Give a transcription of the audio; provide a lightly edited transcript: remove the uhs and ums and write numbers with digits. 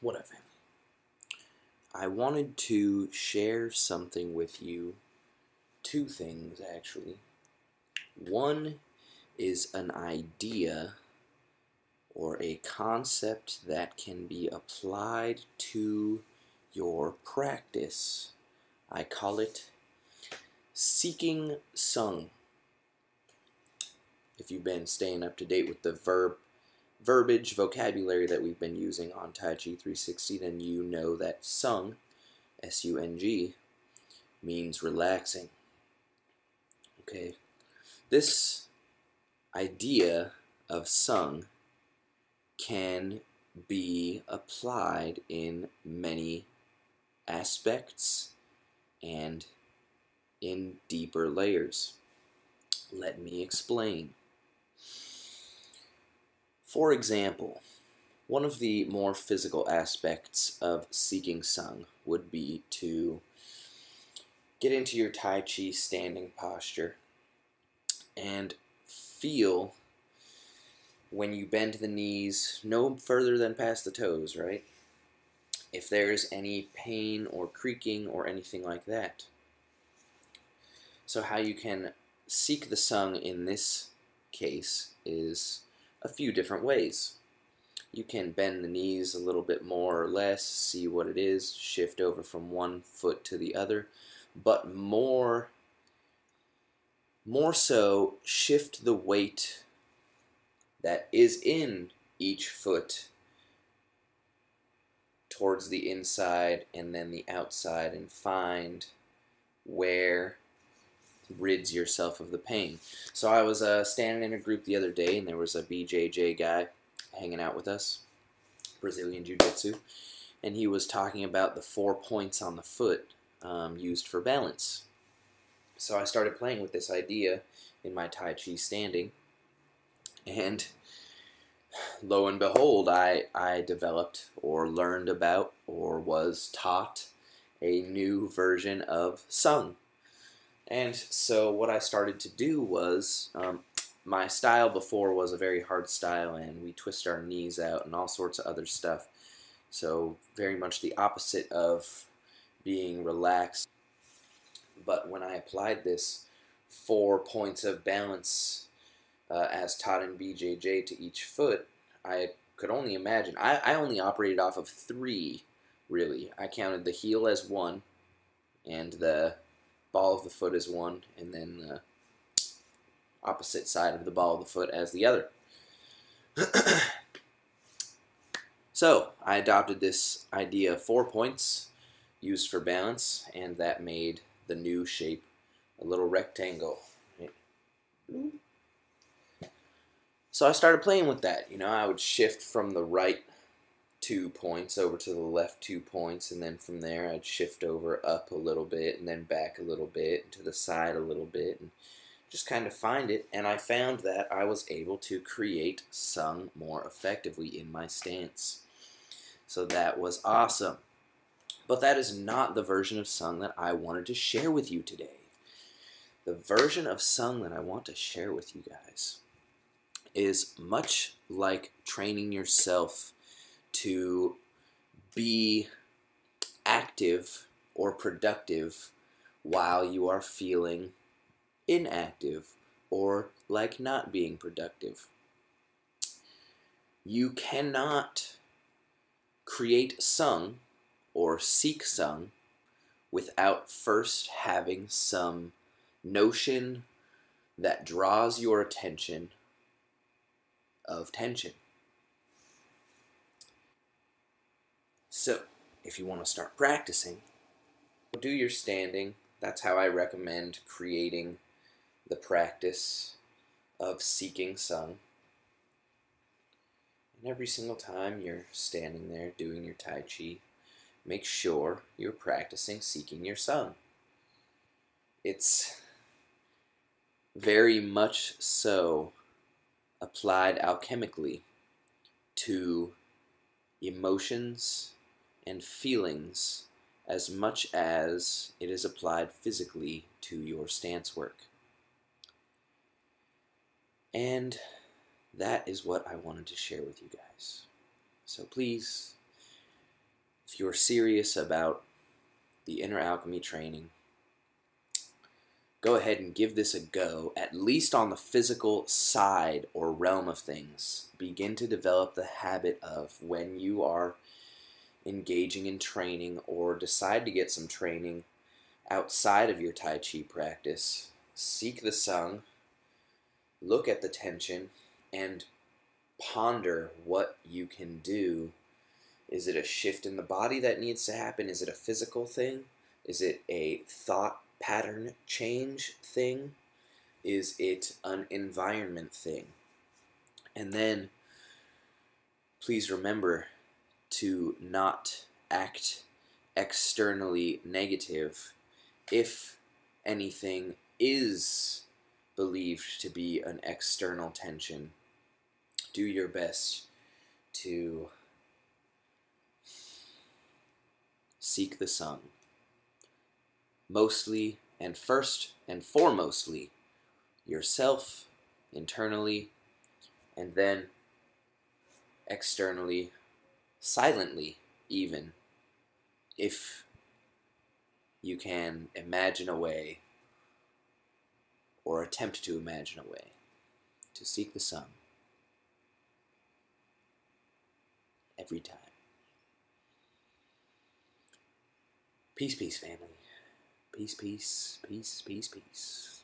whatever. I wanted to share something with you, two things actually. One is an idea or a concept that can be applied to your practice. I call it seeking sung. If you've been staying up to date with the verbiage, vocabulary that we've been using on Taiji 360, then you know that sung, S-U-N-G, means relaxing. Okay, this idea of sung can be applied in many aspects and in deeper layers. Let me explain. For example, one of the more physical aspects of seeking sung would be to get into your Tai Chi standing posture and feel when you bend the knees no further than past the toes, right? If there's any pain or creaking or anything like that. So how you can seek the sung in this case is a few different ways. You can bend the knees a little bit more or less, see what it is, shift over from one foot to the other, but more so shift the weight that is in each foot towards the inside and then the outside, and find where rids yourself of the pain. So I was standing in a group the other day, and there was a BJJ guy hanging out with us, Brazilian Jiu-Jitsu, and he was talking about the 4 points on the foot used for balance. So I started playing with this idea in my Tai Chi standing, and lo and behold, I developed or learned about or was taught a new version of sung. And so what I started to do was, my style before was a very hard style, and we twist our knees out and all sorts of other stuff. So very much the opposite of being relaxed. But when I applied this 4 points of balance as taught in BJJ to each foot, I could only imagine. I only operated off of 3, really. I counted the heel as 1, and the ball of the foot as 1, and then the opposite side of the ball of the foot as the other. So I adopted this idea of 4 points used for balance, and that made the new shape a little rectangle. So I started playing with that. You know, I would shift from the right 2 points over to the left 2 points, and then from there I'd shift over up a little bit and then back a little bit, to the side a little bit, and just kind of find it. And I found that I was able to create sung more effectively in my stance. So that was awesome. But that is not the version of sung that I wanted to share with you today. The version of sung that I want to share with you guys is much like training yourself to be active or productive while you are feeling inactive or like not being productive. You cannot create sung or seek sung without first having some notion that draws your attention of tension. So, if you want to start practicing, do your standing. That's how I recommend creating the practice of seeking sung. And every single time you're standing there doing your Tai Chi, make sure you're practicing seeking your sung. It's very much so applied alchemically to emotions and feelings as much as it is applied physically to your stance work. And that is what I wanted to share with you guys. So please if you're serious about the inner alchemy training, go ahead and give this a go, at least on the physical side or realm of things. Begin to develop the habit of, when you are engaging in training or decide to get some training outside of your Tai Chi practice, seek the Sung, look at the tension, and ponder what you can do. Is it a shift in the body that needs to happen? Is it a physical thing? Is it a thought pattern change thing? Is it an environment thing? And then please remember to not act externally negative if anything is believed to be an external tension. Do your best to seek the Sung. Mostly and first and foremostly yourself, internally, and then externally, silently even, if you can imagine a way, or attempt to imagine a way, to seek the Sung every time. Peace, peace, family. Peace, peace, peace, peace, peace.